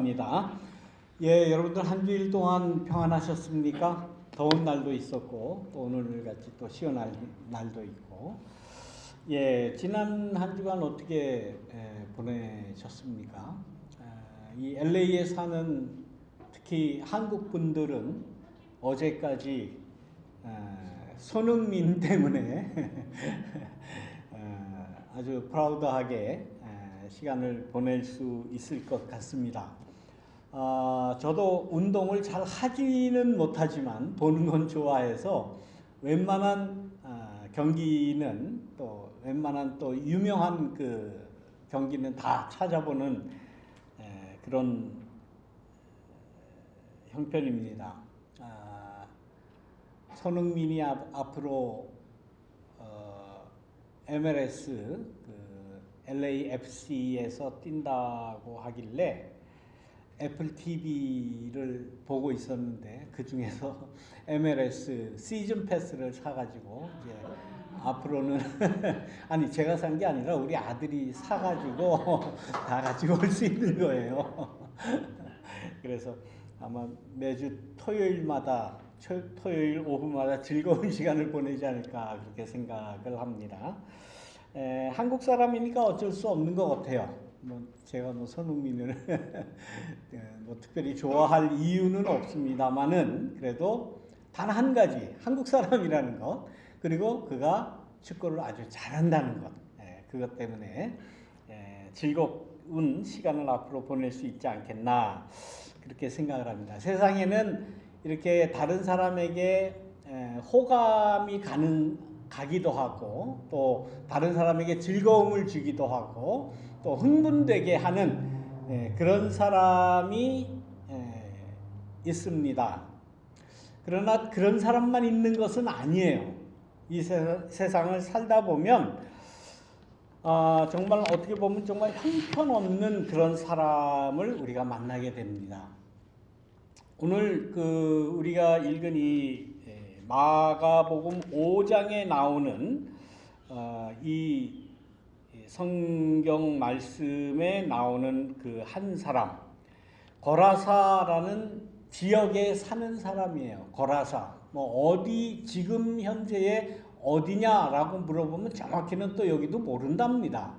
입니다. 예, 여러분들 한 주일 동안 평안하셨습니까? 더운 날도 있었고 또 오늘 같이 또 시원한 날도 있고, 예, 지난 한 주간 어떻게 보내셨습니까? 이 LA에 사는 특히 한국 분들은 어제까지 손흥민 때문에 아주 프라우드하게 시간을 보낼 수 있을 것 같습니다. 저도 운동을 잘 하지는 못하지만 보는 건 좋아해서 웬만한 경기는 또 웬만한 또 유명한 그 경기는 다 찾아보는 그런 형편입니다. 손흥민이 앞으로 MLS 그 LAFC에서 뛴다고 하길래 애플 TV를 보고 있었는데 그 중에서 MLS 시즌 패스를 사가지고 이제 앞으로는 아니 제가 산 게 아니라 우리 아들이 사가지고 다 같이 볼 수 있는 거예요. 그래서 아마 매주 토요일마다 토요일 오후마다 즐거운 시간을 보내지 않을까 그렇게 생각을 합니다. 한국 사람이니까 어쩔 수 없는 것 같아요. 제가 손흥민을 특별히 좋아할 이유는 없습니다만은 그래도 단 한 가지 한국 사람이라는 것, 그리고 그가 축구를 아주 잘한다는 것, 그것 때문에 즐거운 시간을 앞으로 보낼 수 있지 않겠나 그렇게 생각을 합니다. 세상에는 이렇게 다른 사람에게 호감이 가기도 하고 또 다른 사람에게 즐거움을 주기도 하고 또 흥분되게 하는 그런 사람이 있습니다. 그러나 그런 사람만 있는 것은 아니에요. 이 세상을 살다 보면 정말 어떻게 보면 정말 형편없는 그런 사람을 우리가 만나게 됩니다. 오늘 우리가 읽은 이 마가복음 5장에 나오는 이 성경 말씀에 나오는 그 한 사람, 거라사라는 지역에 사는 사람이에요. 거라사. 어디 지금 현재의 어디냐라고 물어보면 정확히는 또 여기도 모른답니다.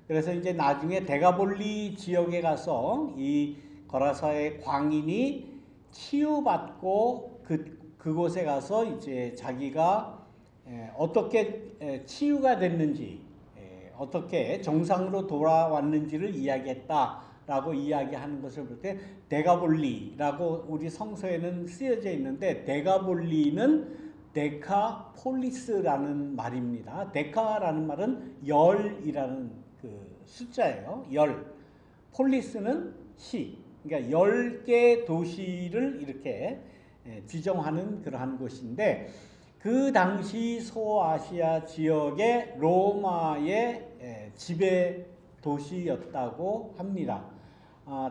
그래서 이제 나중에 데가볼리 지역에 가서 이 거라사의 광인이 치유받고 그곳에 가서 이제 자기가 어떻게 치유가 됐는지, 어떻게 정상으로 돌아왔는지를 이야기했다라고 이야기하는 것을 볼 때 데가볼리라고 우리 성서에는 쓰여져 있는데, 데가볼리는 데카폴리스라는 말입니다. 데카라는 말은 열이라는 그 숫자예요. 열. 폴리스는 시. 그러니까 10개 도시를 이렇게 지정하는 그러한 곳인데, 그 당시 소아시아 지역의 로마의 지배 도시였다고 합니다.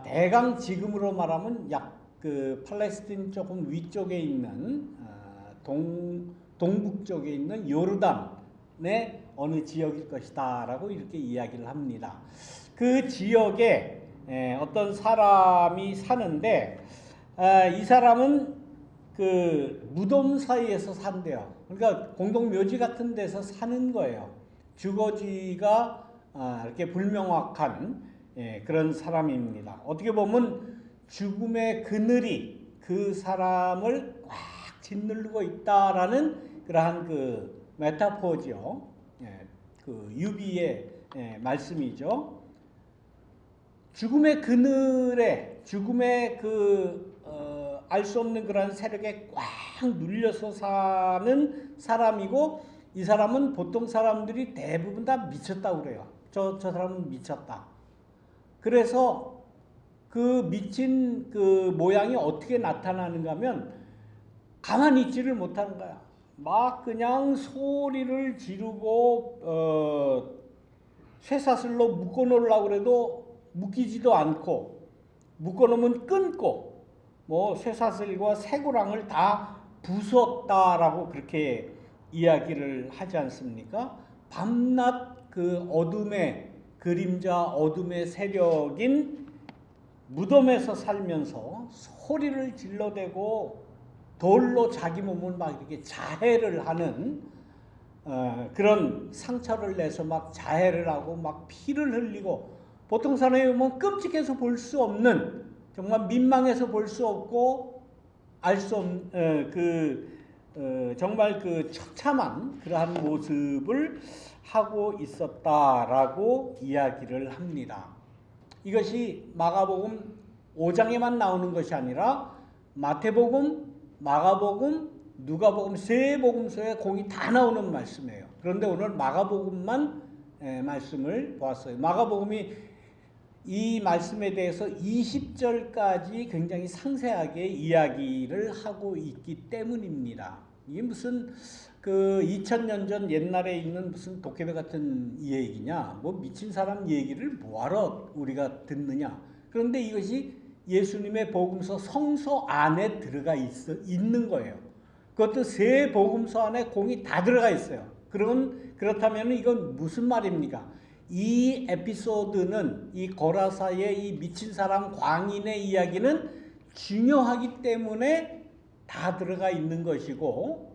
대강 지금으로 말하면 약 그 팔레스틴 조금 위쪽에 있는 동북쪽에 있는 요르단의 어느 지역일 것이다라고 이렇게 이야기를 합니다. 그 지역에 어떤 사람이 사는데 이 사람은 그 무덤 사이에서 산대요. 그러니까 공동묘지 같은 데서 사는 거예요. 주거지가 이렇게 불명확한 그런 사람입니다. 어떻게 보면 죽음의 그늘이 그 사람을 꽉 짓누르고 있다라는 그러한 그 메타포죠. 그 유비의 말씀이죠. 죽음의 그늘에, 죽음의 알 수 없는 그런 세력에 꽉 눌려서 사는 사람이고, 이 사람은 보통 사람들이 대부분 다 미쳤다고 그래요. 저 사람은 미쳤다. 그래서 그 미친 그 모양이 어떻게 나타나는가 하면 가만히 있지를 못하는 거야. 막 그냥 소리를 지르고 쇠사슬로 묶어놓으려고 그래도 묶이지도 않고, 묶어놓으면 끊고, 쇠사슬과 쇠고랑을 다 부쉈다라고 그렇게 이야기를 하지 않습니까? 밤낮 그 어둠의 그림자, 어둠의 세력인 무덤에서 살면서 소리를 질러대고 돌로 자기 몸을 막 이렇게 자해를 하는 그런 상처를 내서 막 자해를 하고 막 피를 흘리고 보통 사람이 보면 끔찍해서 볼 수 없는 정말 민망해서 볼 수 없고 알 수 없는 정말 그 처참한 그러한 모습을 하고 있었다라고 이야기를 합니다. 이것이 마가복음 5장에만 나오는 것이 아니라 마태복음, 마가복음, 누가복음 세 복음서에 공이 다 나오는 말씀이에요. 그런데 오늘 마가복음만 말씀을 보았어요. 마가복음이 이 말씀에 대해서 20절까지 굉장히 상세하게 이야기를 하고 있기 때문입니다. 이게 무슨 2000년 전 옛날에 있는 무슨 도깨비 같은 얘기냐, 뭐 미친 사람 얘기를 뭐하러 우리가 듣느냐. 그런데 이것이 예수님의 복음서 성서 안에 들어가 있는 거예요. 그것도 세 복음서 안에 공이 다 들어가 있어요. 그렇다면 이건 무슨 말입니까? 이 에피소드는 이 고라사의 이 미친 사람 광인의 이야기는 중요하기 때문에 다 들어가 있는 것이고,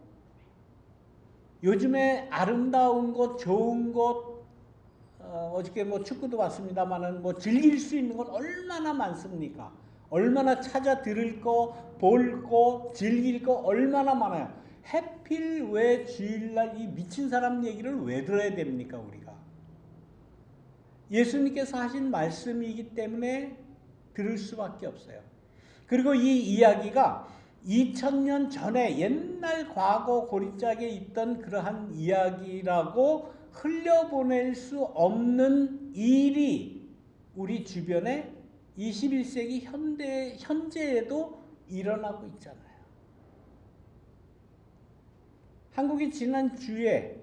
요즘에 아름다운 것, 좋은 것, 어저께 뭐 축구도 봤습니다만은 뭐 즐길 수 있는 건 얼마나 많습니까? 얼마나 찾아 들을 거, 볼 거, 즐길 거 얼마나 많아요. 하필 왜 주일날 이 미친 사람 얘기를 왜 들어야 됩니까, 우리가? 예수님께서 하신 말씀이기 때문에 들을 수밖에 없어요. 그리고 이 이야기가 2000년 전에 옛날 과거 고리짝에 있던 그러한 이야기라고 흘려보낼 수 없는 일이 우리 주변에 21세기 현재에도 일어나고 있잖아요. 한국이 지난 주에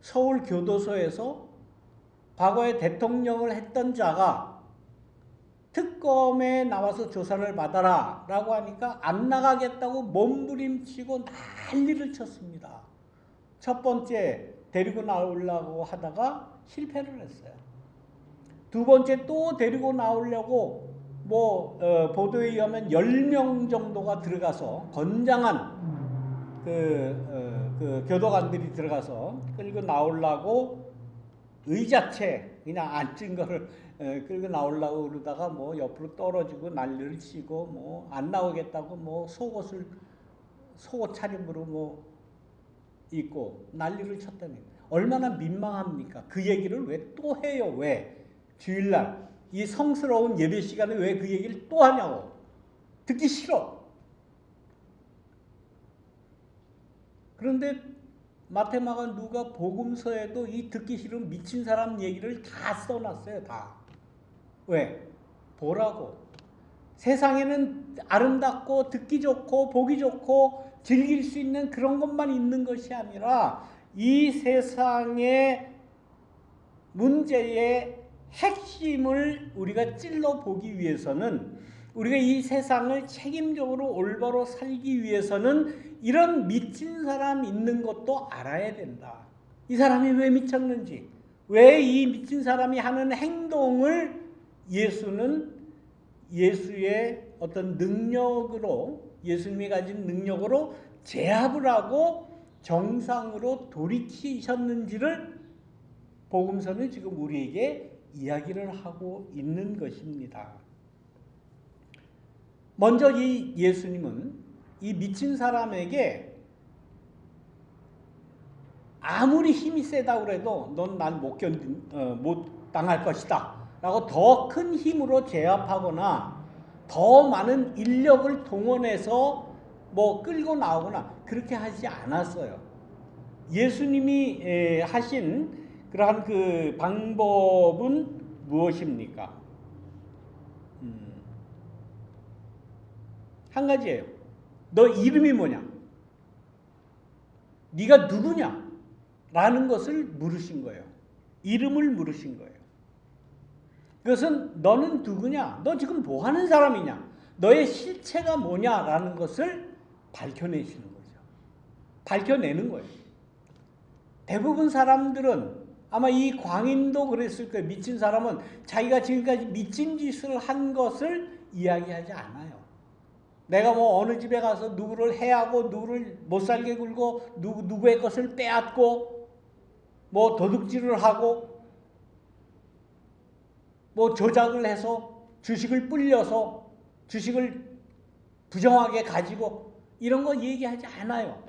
서울 교도소에서 과거에 대통령을 했던 자가 특검에 나와서 조사를 받아라 라고 하니까 안 나가겠다고 몸부림치고 난리를 쳤습니다. 첫 번째 데리고 나오려고 하다가 실패를 했어요. 두 번째 또 데리고 나오려고 보도에 의하면 10명 정도가 들어가서 건장한 교도관들이 들어가서 끌고 나오려고 의자채 그냥 앉은 거를 끌고 나오려고 그러다가 뭐 옆으로 떨어지고 난리를 치고 뭐 안 나오겠다고 뭐 속옷 차림으로 뭐 입고 난리를 쳤다니 얼마나 민망합니까? 그 얘기를 왜 또 해요? 왜? 주일날 이 성스러운 예배 시간에 왜 그 얘기를 또 하냐고. 듣기 싫어. 그런데 마태, 마가, 누가 복음서에도 이 듣기 싫은 미친 사람 얘기를 다 써놨어요. 다. 왜? 보라고. 세상에는 아름답고 듣기 좋고 보기 좋고 즐길 수 있는 그런 것만 있는 것이 아니라 이 세상의 문제의 핵심을 우리가 찔러보기 위해서는, 우리가 이 세상을 책임적으로 올바로 살기 위해서는 이런 미친 사람 있는 것도 알아야 된다. 이 사람이 왜 미쳤는지, 왜 이 미친 사람이 하는 행동을 예수의 어떤 능력으로, 예수님이 가진 능력으로 제압을 하고 정상으로 돌이키셨는지를 복음서는 지금 우리에게 이야기를 하고 있는 것입니다. 먼저 이 예수님은 이 미친 사람에게 아무리 힘이 세다고 해도 넌 난 못 당할 것이다 라고 더 큰 힘으로 제압하거나 더 많은 인력을 동원해서 뭐 끌고 나오거나 그렇게 하지 않았어요. 예수님이 하신 그러한 그 방법은 무엇입니까? 한 가지예요. 너 이름이 뭐냐? 네가 누구냐? 라는 것을 물으신 거예요. 이름을 물으신 거예요. 그것은 너는 누구냐? 너 지금 뭐 하는 사람이냐? 너의 실체가 뭐냐? 라는 것을 밝혀내시는 거죠. 밝혀내는 거예요. 대부분 사람들은 아마 이 광인도 그랬을 거예요. 미친 사람은 자기가 지금까지 미친 짓을 한 것을 이야기하지 않아요. 내가 뭐 어느 집에 가서 누구를 해하고 누구를 못살게 굴고 누구의 것을 빼앗고 뭐 도둑질을 하고 뭐 조작을 해서 주식을 불려서 주식을 부정하게 가지고 이런 거 얘기하지 않아요.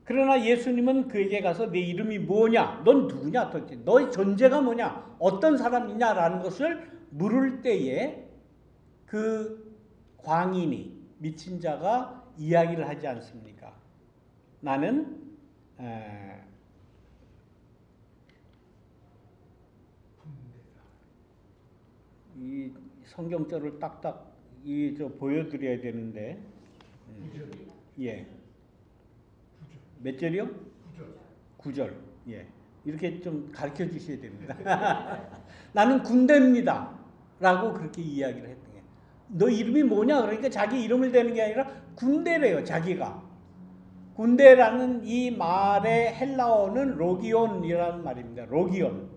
그러나 예수님은 그에게 가서 내 이름이 뭐냐? 넌 누구냐? 도대체 너의 존재가 뭐냐? 어떤 사람이냐라는 것을 물을 때에 그 광인이 미친 자가 이야기를 하지 않습니까? 나는 이 성경절을 딱딱 보여드려야 되는데 예. 몇 절이요? 9절. 예. 이렇게 좀 가르쳐 주셔야 됩니다. 나는 군대입니다. 라고 그렇게 이야기를 했던 거예요. 너 이름이 뭐냐? 그러니까 자기 이름을 대는 게 아니라 군대래요, 자기가. 군대라는 이 말의 헬라어는 로기온이라는 말입니다. 로기온.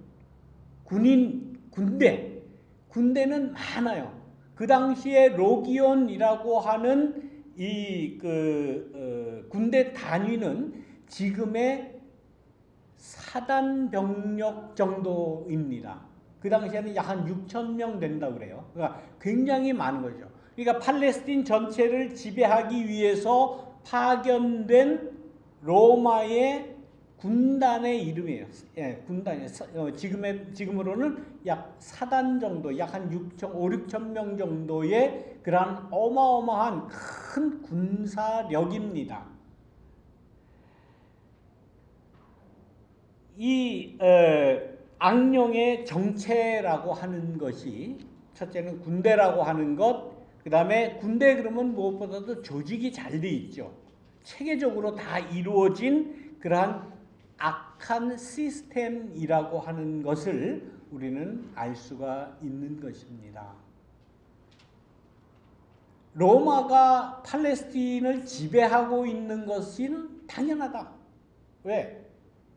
군인, 군대. 군대는 많아요. 그 당시에 로기온이라고 하는 이 군대 단위는 지금의 사단 병력 정도입니다. 그 당시에는 약 한 6천 명 된다고 그래요. 그러니까 굉장히 많은 거죠. 그러니까 팔레스틴 전체를 지배하기 위해서 파견된 로마의 군단의 이름이에요. 예, 군단이 지금으로는 약 4단 정도, 약 한 6천 명 정도의 그러한 어마어마한 큰 군사력입니다. 이 악령의 정체라고 하는 것이 첫째는 군대라고 하는 것, 그 다음에 군대 그러면 무엇보다도 조직이 잘 돼 있죠. 체계적으로 다 이루어진 그러한 악한 시스템이라고 하는 것을 우리는 알 수가 있는 것입니다. 로마가 팔레스틴을 지배하고 있는 것은 당연하다. 왜?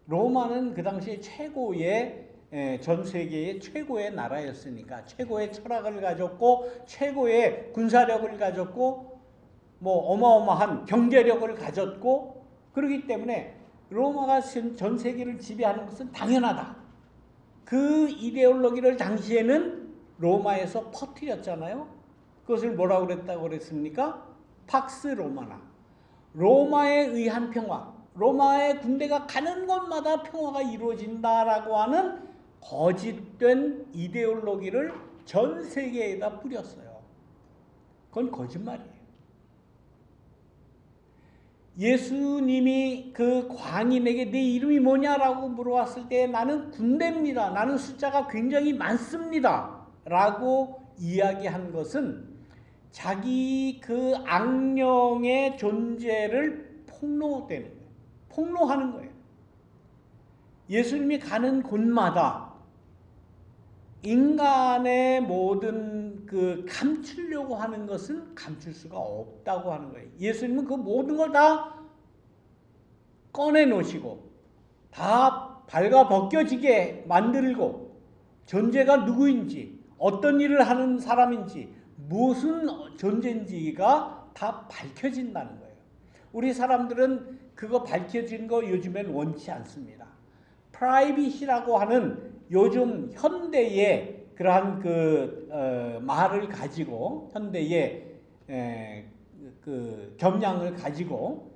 로마는 그 당시에 최고의 전 세계의 최고의 나라였으니까 최고의 철학을 가졌고 최고의 군사력을 가졌고 뭐 어마어마한 경제력을 가졌고 그렇기 때문에 로마가 전 세계를 지배하는 것은 당연하다. 그 이데올로기를 당시에는 로마에서 퍼뜨렸잖아요. 그것을 뭐라고 그랬습니까? 팍스 로마나. 로마에 의한 평화. 로마의 군대가 가는 곳마다 평화가 이루어진다라고 하는 거짓된 이데올로기를 전 세계에다 뿌렸어요. 그건 거짓말이에요. 예수님이 그 광인에게 내 이름이 뭐냐라고 물어봤을 때 나는 군대입니다. 나는 숫자가 굉장히 많습니다. 라고 이야기한 것은 자기 그 악령의 존재를 폭로하는 거예요. 예수님이 가는 곳마다 인간의 모든 그 감추려고 하는 것은 감출 수가 없다고 하는 거예요. 예수님은 그 모든 걸 다 꺼내놓으시고 다 발가벗겨지게 만들고 존재가 누구인지 어떤 일을 하는 사람인지 무슨 존재인지가 다 밝혀진다는 거예요. 우리 사람들은 그거 밝혀진 거 요즘엔 원치 않습니다. 프라이빗이라고 하는 요즘 현대의 그러한 말을 가지고 현대의 그 경향을 가지고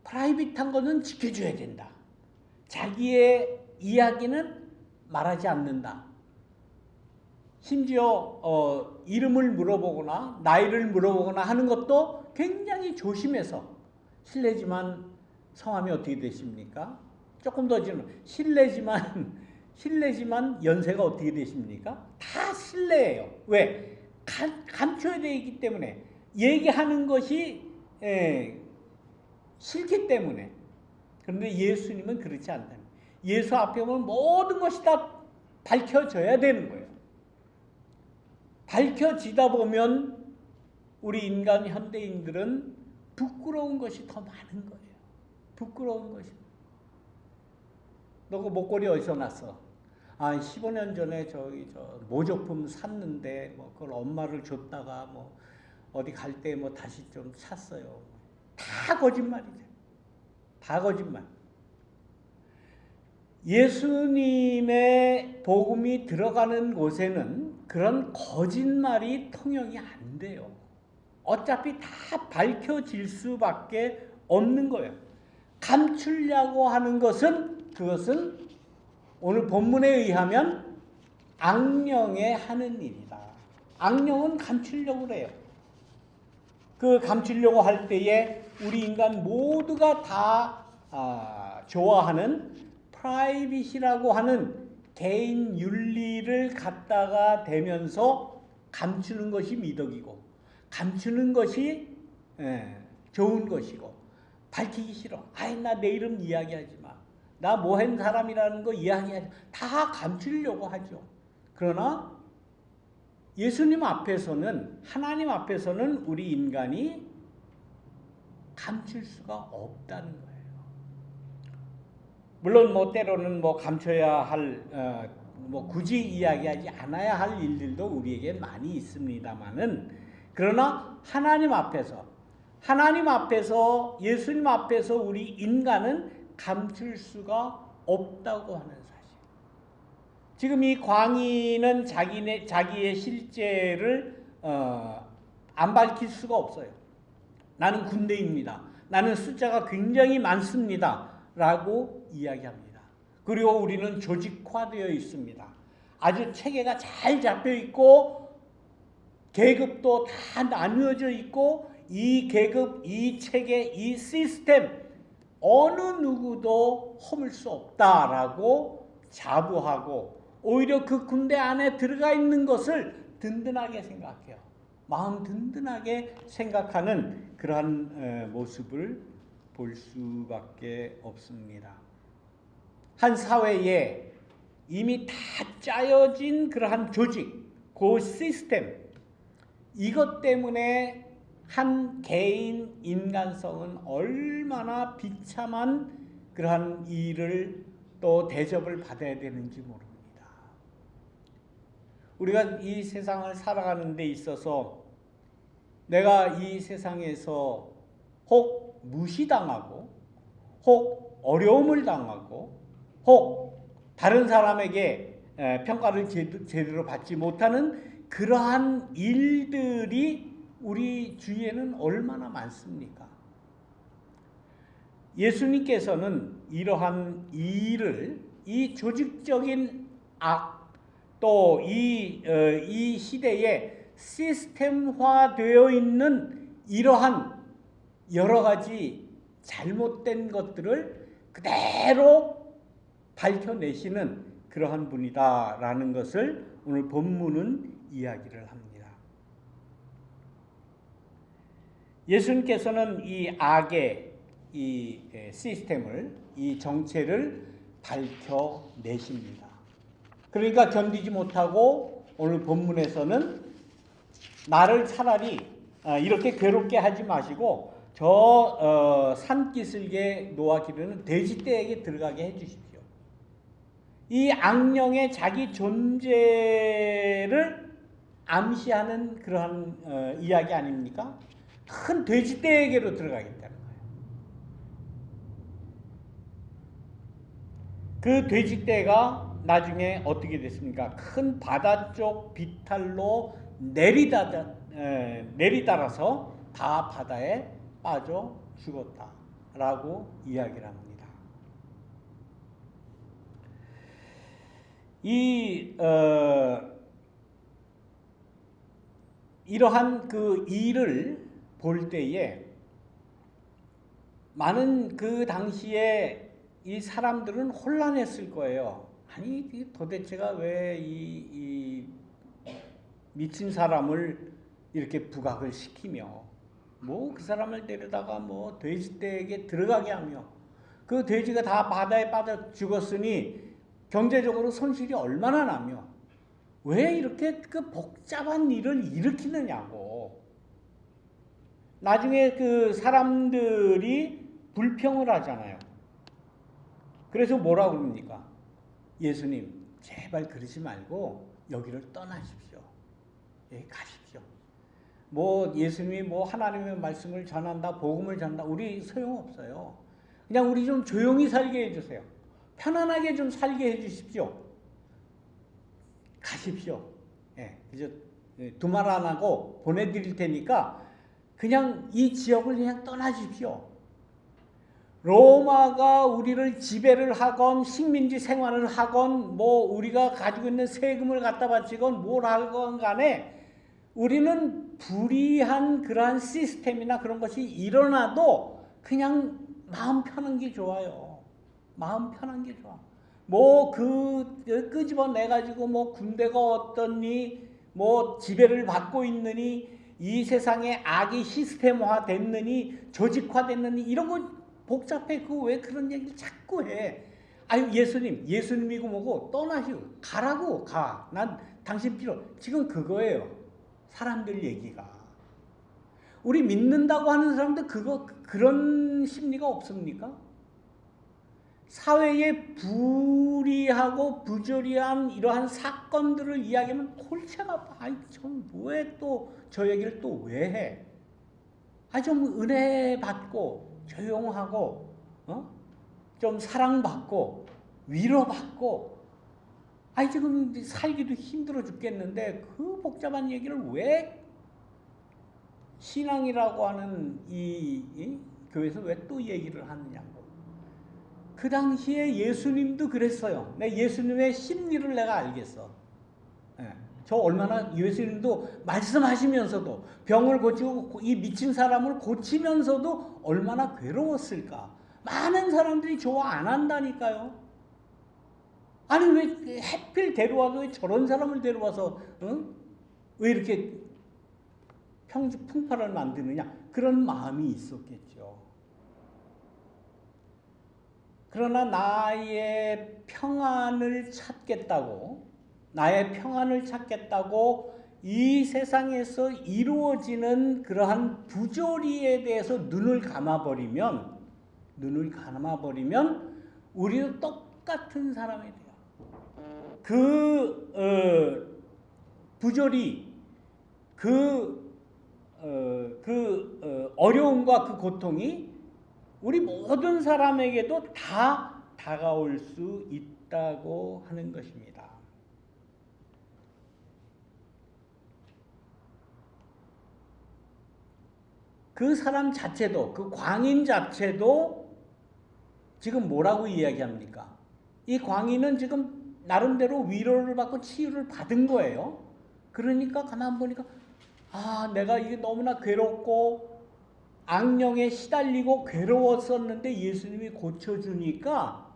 프라이빗한 거는 지켜줘야 된다. 자기의 이야기는 말하지 않는다. 심지어 이름을 물어보거나 나이를 물어보거나 하는 것도 굉장히 조심해서 실례지만 성함이 어떻게 되십니까? 조금 더 지금 실례지만 연세가 어떻게 되십니까? 다 실례예요. 왜? 감춰야 되기 때문에 얘기하는 것이 싫기 때문에. 그런데 예수님은 그렇지 않다. 예수 앞에 오면 모든 것이 다 밝혀져야 되는 거예요. 밝혀지다 보면 우리 인간 현대인들은 부끄러운 것이 더 많은 거예요. 부끄러운 것입니다. 너 그 목걸이 어디서 났어? 아, 15년 전에 저 모조품 샀는데 뭐 그걸 엄마를 줬다가 뭐 어디 갈 때 뭐 다시 좀 샀어요. 다 거짓말이죠. 다 거짓말. 예수님의 복음이 들어가는 곳에는 그런 거짓말이 통용이 안 돼요. 어차피 다 밝혀질 수밖에 없는 거예요. 감추려고 하는 것은 그것은 오늘 본문에 의하면 악령의 하는 일이다. 악령은 감추려고 그래요. 그 감추려고 할 때에 우리 인간 모두가 다 좋아하는 프라이빗이라고 하는 개인 윤리를 갖다가 대면서 감추는 것이 미덕이고 감추는 것이 좋은 것이고 밝히기 싫어. 아이 나 내 이름 이야기하지 마. 나 뭐한 사람이라는 거 이야기하지 마. 다 감추려고 하죠. 그러나 예수님 앞에서는 하나님 앞에서는 우리 인간이 감출 수가 없다는 거예요. 물론 뭐 때로는 뭐 감춰야 할 뭐 굳이 이야기하지 않아야 할 일들도 우리에게 많이 있습니다만은 그러나 하나님 앞에서 예수님 앞에서 우리 인간은 감출 수가 없다고 하는 사실. 지금 이 광인은 자기의 실제를 안 밝힐 수가 없어요. 나는 군대입니다. 나는 숫자가 굉장히 많습니다. 라고 이야기합니다. 그리고 우리는 조직화되어 있습니다. 아주 체계가 잘 잡혀 있고 계급도 다 나누어져 있고 이 계급, 이 체계, 이 시스템 어느 누구도 허물 수 없다라고 자부하고 오히려 그 군대 안에 들어가 있는 것을 든든하게 생각해요. 마음 든든하게 생각하는 그러한 모습을 볼 수밖에 없습니다. 한 사회에 이미 다 짜여진 그러한 조직, 그 시스템, 이것 때문에 한 개인 인간성은 얼마나 비참한 그러한 일을 또 대접을 받아야 되는지 모릅니다. 우리가 이 세상을 살아가는 데 있어서 내가 이 세상에서 혹 무시당하고 혹 어려움을 당하고 혹 다른 사람에게 평가를 제대로 받지 못하는 그러한 일들이 우리 주위에는 얼마나 많습니까? 예수님께서는 이러한 일을 이 조직적인 악 또 이 시대에 시스템화되어 있는 이러한 여러 가지 잘못된 것들을 그대로 밝혀내시는 그러한 분이다라는 것을 오늘 본문은 이야기를 합니다. 예수님께서는 이 악의 이 시스템을, 이 정체를 밝혀내십니다. 그러니까 견디지 못하고 오늘 본문에서는 나를 차라리 이렇게 괴롭게 하지 마시고 저 산기슭에 놓아 기르는 돼지떼에게 들어가게 해주십시오. 이 악령의 자기 존재를 암시하는 그러한 이야기 아닙니까? 큰 돼지떼에게로 들어가겠다는 거예요. 그 돼지떼가 나중에 어떻게 됐습니까? 큰 바다 쪽 비탈로 내리달아서 다 바다에 빠져 죽었다라고 이야기를 합니다. 이러한 그 일을 볼 때에 많은 그 당시에 이 사람들은 혼란했을 거예요. 아니 도대체가 왜 이 미친 사람을 이렇게 부각을 시키며 뭐 그 사람을 데려다가 뭐 돼지떼에게 들어가게 하며 그 돼지가 다 바다에 빠져 죽었으니 경제적으로 손실이 얼마나 나며 왜 이렇게 그 복잡한 일을 일으키느냐고. 나중에 그 사람들이 불평을 하잖아요. 그래서 뭐라고 그럽니까? 예수님, 제발 그러지 말고 여기를 떠나십시오. 여기 가십시오. 뭐 예수님이 뭐 하나님의 말씀을 전한다, 복음을 전한다, 우리 소용없어요. 그냥 우리 좀 조용히 살게 해주세요. 편안하게 좀 살게 해주십시오. 가십시오. 예, 그저 두말 안 하고 보내드릴 테니까 그냥 이 지역을 그냥 떠나십시오. 로마가 우리를 지배를 하건 식민지 생활을 하건 뭐 우리가 가지고 있는 세금을 갖다 바치건 뭘 하건 간에 우리는 불이한 그러한 시스템이나 그런 것이 일어나도 그냥 마음 편한 게 좋아요. 마음 편한 게 좋아. 뭐 끄집어내 가지고 뭐 군대가 어떻니, 뭐 지배를 받고 있느니, 이 세상에 악이 시스템화 됐느니, 조직화됐느니, 이런 거 복잡해. 그 왜 그런 얘기를 자꾸 해. 아유, 예수님이고 뭐고 떠나시고 가라고. 가. 난 당신 필요. 지금 그거예요. 사람들 얘기가. 우리 믿는다고 하는 사람들 그런 심리가 없습니까? 사회에 불이하고 부조리한 이러한 사건들을 이야기하면 골치가 아파. 아이, 좀 왜 또 저 얘기를 또 왜 해? 아, 좀 은혜 받고 조용하고 좀 사랑받고 위로받고, 아이 지금 살기도 힘들어 죽겠는데 그 복잡한 얘기를 왜 신앙이라고 하는 이 교회에서 왜 또 얘기를 하느냐고. 그 당시에 예수님도 그랬어요. 내 예수님의 심리를 내가 알겠어. 예. 저 얼마나 예수님도 말씀하시면서도 병을 고치고 이 미친 사람을 고치면서도 얼마나 괴로웠을까. 많은 사람들이 좋아 안 한다니까요. 아니 왜 하필 데려와서 왜 저런 사람을 데려와서 왜 이렇게 풍파를 만드느냐, 그런 마음이 있었겠죠. 그러나 나의 평안을 찾겠다고 이 세상에서 이루어지는 그러한 부조리에 대해서 눈을 감아버리면 우리도 똑같은 사람이 돼요. 부조리, 어려움과 그 고통이 우리 모든 사람에게도 다 다가올 수 있다고 하는 것입니다. 그 사람 자체도, 그 광인 자체도 지금 뭐라고 이야기합니까? 이 광인은 지금 나름대로 위로를 받고 치유를 받은 거예요. 그러니까 가만 보니까 내가 이게 너무나 괴롭고 악령에 시달리고 괴로웠었는데 예수님이 고쳐주니까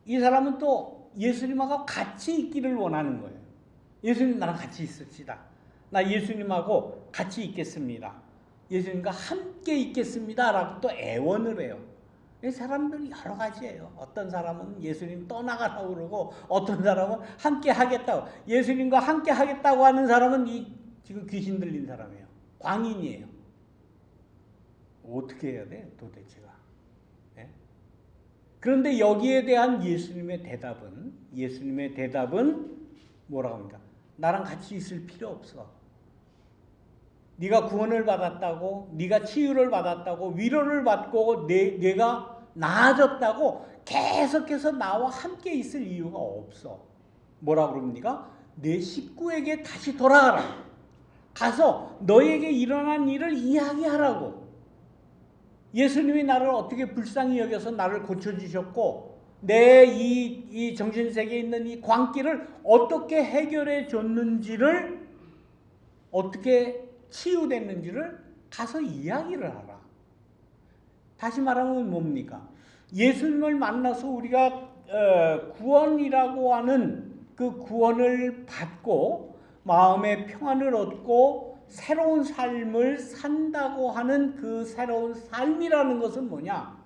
이 사람은 또 예수님하고 같이 있기를 원하는 거예요. 예수님 나랑 같이 있읍시다. 나 예수님하고 같이 있겠습니다. 예수님과 함께 있겠습니다. 라고 또 애원을 해요. 사람들이 여러 가지예요. 어떤 사람은 예수님 떠나가라고 그러고 어떤 사람은 함께 하겠다고. 예수님과 함께 하겠다고 하는 사람은 지금 귀신 들린 사람이에요. 광인이에요. 어떻게 해야 돼 도대체가. 네? 그런데 여기에 대한 예수님의 대답은 뭐라고 합니까? 나랑 같이 있을 필요 없어. 네가 구원을 받았다고, 네가 치유를 받았다고, 위로를 받고 내가 나아졌다고 계속해서 나와 함께 있을 이유가 없어. 뭐라고 그럽니까? 내 식구에게 다시 돌아가라. 가서 너에게 일어난 일을 이야기하라고. 예수님이 나를 어떻게 불쌍히 여겨서 나를 고쳐주셨고 내 이 정신세계에 있는 이 광기를 어떻게 해결해 줬는지를, 어떻게 치유됐는지를 가서 이야기를 하라. 다시 말하면 뭡니까? 예수님을 만나서 우리가 구원이라고 하는 그 구원을 받고 마음의 평안을 얻고 새로운 삶을 산다고 하는 그 새로운 삶이라는 것은 뭐냐?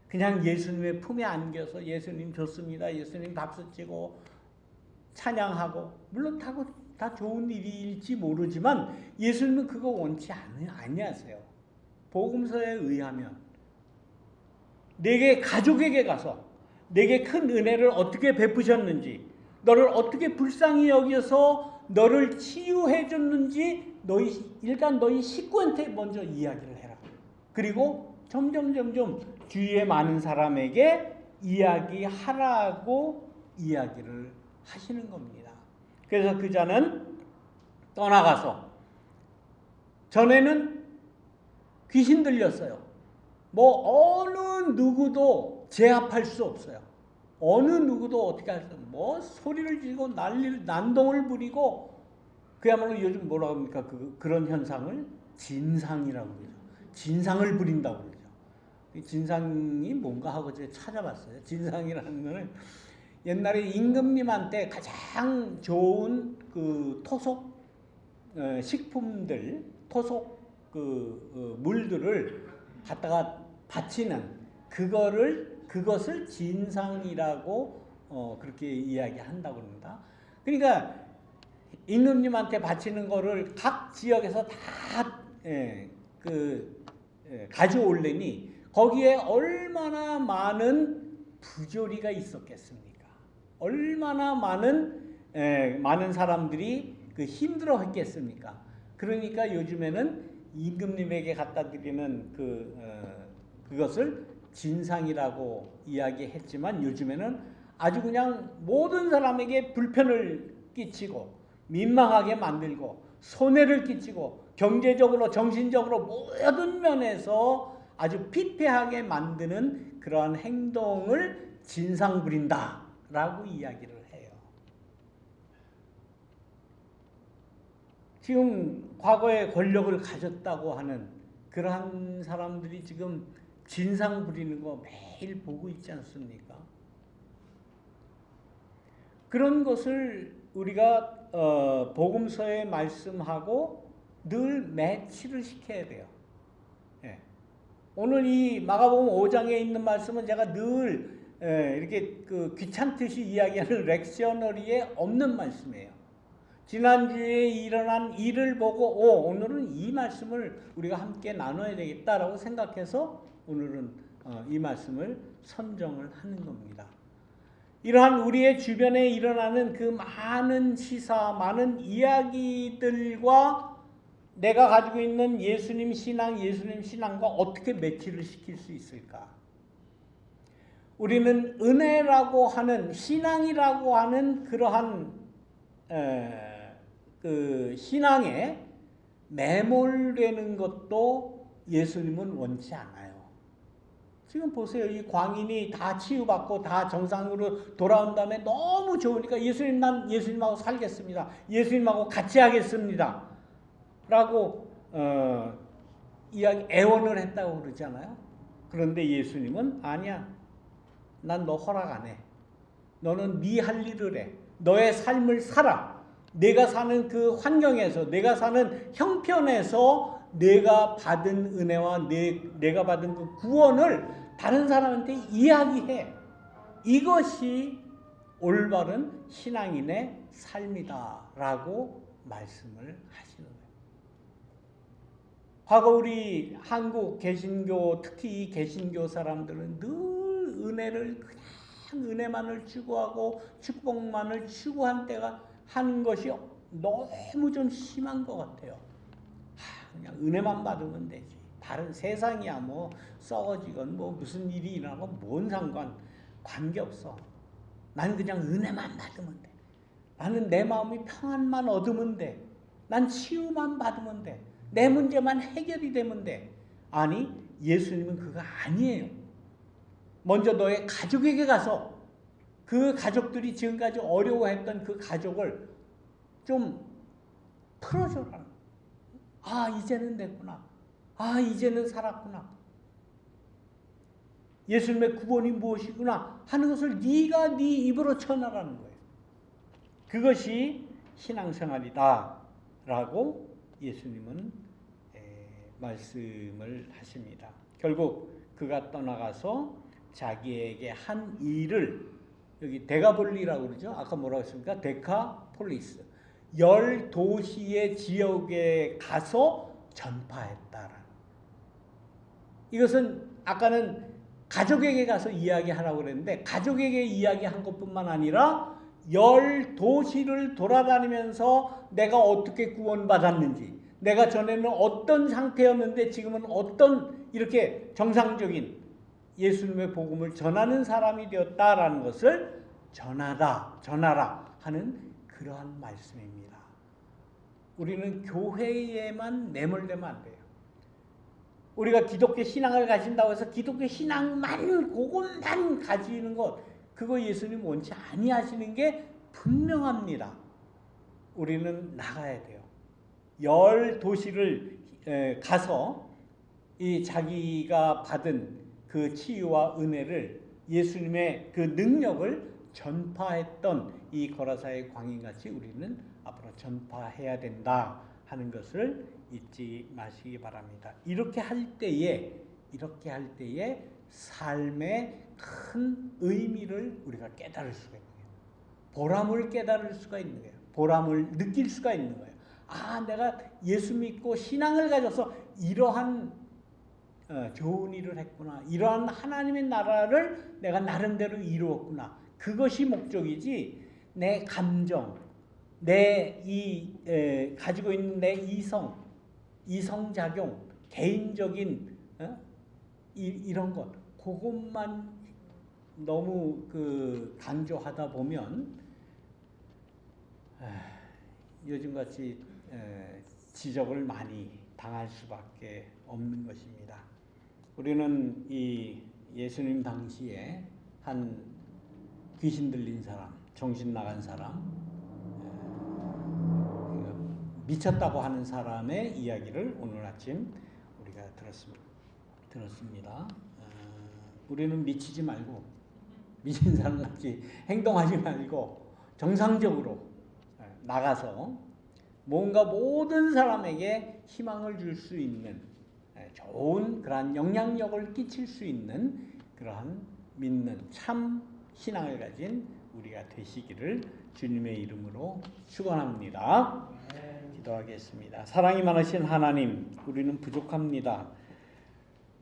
그냥 예수님의 품에 안겨서 예수님 좋습니다, 예수님 박수치고 찬양하고, 물론 다 좋은 일일지 모르지만 예수님은 그거 원치 아니하세요. 복음서에 의하면 내게 가족에게 가서 내게 큰 은혜를 어떻게 베푸셨는지, 너를 어떻게 불쌍히 여겨서 너를 치유해 줬는지 일단 너희 식구한테 먼저 이야기를 해라. 그리고 점점 주위에 많은 사람에게 이야기하라고 이야기를 하시는 겁니다. 그래서 그 자는 떠나가서, 전에는 귀신 들렸어요. 뭐 어느 누구도 제압할 수 없어요. 어느 누구도 어떻게 할 수 없어요. 뭐 소리를 지르고 난동을 부리고, 그야말로 요즘 뭐라 합니까? 그런 현상을 진상이라고 그러죠. 진상을 부린다고 그러죠. 진상이 뭔가 하고 제가 찾아봤어요. 진상이라는 거는 옛날에 임금님한테 가장 좋은 그 토속 식품들, 토속 물들을 갖다가 바치는 그것을 진상이라고 그렇게 이야기한다고 합니다. 그러니까 임금님한테 바치는 거를 각 지역에서 다 가져올래니 거기에 얼마나 많은 부조리가 있었겠습니까? 얼마나 많은 사람들이 힘들어했겠습니까? 그러니까 요즘에는 임금님에게 갖다 드리는 그것을 진상이라고 이야기했지만, 요즘에는 아주 그냥 모든 사람에게 불편을 끼치고 민망하게 만들고 손해를 끼치고 경제적으로 정신적으로 모든 면에서 아주 피폐하게 만드는 그러한 행동을 진상 부린다라고 이야기를 해요. 지금 과거에 권력을 가졌다고 하는 그러한 사람들이 지금 진상 부리는 거 매일 보고 있지 않습니까? 그런 것을 우리가 복음서에 말씀하고 늘 매치를 시켜야 돼요. 예. 오늘 이 마가복음 5장에 있는 말씀은 제가 늘 이렇게 귀찮듯이 이야기하는 렉셔너리에 없는 말씀이에요. 지난주에 일어난 일을 보고 오늘은 이 말씀을 우리가 함께 나눠야 되겠다라고 생각해서 오늘은 이 말씀을 선정을 하는 겁니다. 이러한 우리의 주변에 일어나는 그 많은 시사, 많은 이야기들과 내가 가지고 있는 예수님 신앙과 어떻게 매치를 시킬 수 있을까? 우리는 은혜라고 하는, 신앙이라고 하는 그러한 신앙에 매몰되는 것도 예수님은 원치 않아요. 지금 보세요. 이 광인이 다 치유받고 다 정상으로 돌아온 다음에 너무 좋으니까 난 예수님하고 살겠습니다. 예수님하고 같이 하겠습니다. 라고 애원을 했다고 그러잖아요. 그런데 예수님은 아니야. 난 너 허락 안 해. 너는 네 할 일을 해. 너의 삶을 살아. 내가 사는 그 환경에서, 내가 사는 형편에서 내가 받은 은혜와 내가 받은 그 구원을 다른 사람한테 이야기해. 이것이 올바른 신앙인의 삶이다라고 말씀을 하시는 거예요. 과거 우리 한국 개신교, 특히 이 개신교 사람들은 늘 은혜를 그냥 은혜만을 추구하고 축복만을 추구한 때가 하는 것이 너무 좀 심한 것 같아요. 그냥 은혜만 받으면 되지. 다른 세상이야 뭐 썩어지건 뭐 무슨 일이 일어나고 뭔 상관, 관계없어. 나는 그냥 은혜만 받으면 돼. 나는 내 마음이 평안만 얻으면 돼. 난 치유만 받으면 돼. 내 문제만 해결이 되면 돼. 아니, 예수님은 그거 아니에요. 먼저 너의 가족에게 가서 그 가족들이 지금까지 어려워했던 그 가족을 좀 풀어줘라. 아, 이제는 됐구나. 아, 이제는 살았구나. 예수님의 구원이 무엇이구나 하는 것을 네가 네 입으로 전하라는 거예요. 그것이 신앙생활이다 라고 예수님은 말씀을 하십니다. 결국 그가 떠나가서 자기에게 한 일을, 여기 데가볼리라고 그러죠. 아까 뭐라고 했습니까? 데카폴리스. 10도시의 지역에 가서 전파했다라는. 이것은 아까는 가족에게 가서 이야기하라고 그랬는데 가족에게 이야기한 것뿐만 아니라 10도시를 돌아다니면서 내가 어떻게 구원받았는지, 내가 전에는 어떤 상태였는데 지금은 어떤 이렇게 정상적인 예수님의 복음을 전하는 사람이 되었다라는 것을 전하라 하는 그러한 말씀입니다. 우리는 교회에만 매몰되면 안 돼요. 우리가 기독교 신앙을 가진다고 해서 기독교 신앙만 그것만 가지는 것, 그거 예수님 원치 아니하시는 게 분명합니다. 우리는 나가야 돼요. 10도시를 가서 이 자기가 받은 그 치유와 은혜를, 예수님의 그 능력을 전파했던 이 거라사의 광인같이 우리는 앞으로 전파해야 된다 하는 것을 잊지 마시기 바랍니다. 이렇게 할 때에 삶의 큰 의미를 우리가 깨달을 수가 있는 거예요. 보람을 깨달을 수가 있는 거예요. 보람을 느낄 수가 있는 거예요. 아, 내가 예수 믿고 신앙을 가져서 이러한 좋은 일을 했구나. 이러한 하나님의 나라를 내가 나름대로 이루었구나. 그것이 목적이지, 내 감정, 가지고 있는 내 이성작용, 개인적인 이런 것, 그것만 너무 강조하다 보면 요즘같이 지적을 많이 당할 수밖에 없는 것입니다. 우리는 이 예수님 당시에 한 귀신 들린 사람, 정신 나간 사람, 미쳤다고 하는 사람의 이야기를 오늘 아침 우리가 들었습니다. 우리는 미치지 말고, 미친 사람같이 행동하지 말고 정상적으로 나가서 뭔가 모든 사람에게 희망을 줄 수 있는 좋은 그러한 영향력을 끼칠 수 있는 그러한 믿는 참 신앙을 가진 우리가 되시기를 주님의 이름으로 축원합니다. 기도하겠습니다. 사랑이 많으신 하나님, 우리는 부족합니다.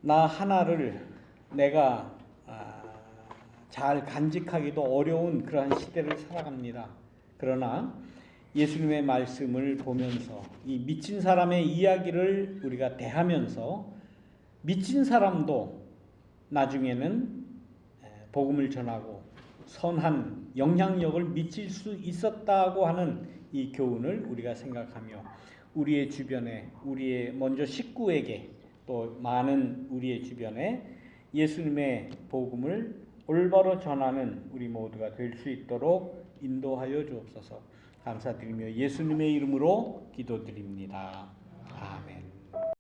나 하나를 내가 잘 간직하기도 어려운 그러한 시대를 살아갑니다. 그러나 예수님의 말씀을 보면서 이 미친 사람의 이야기를 우리가 대하면서 미친 사람도 나중에는 복음을 전하고 선한 영향력을 미칠 수 있었다고 하는 이 교훈을 우리가 생각하며 우리의 주변에, 우리의 먼저 식구에게 또 많은 우리의 주변에 예수님의 복음을 올바로 전하는 우리 모두가 될 수 있도록 인도하여 주옵소서. 감사드리며 예수님의 이름으로 기도드립니다.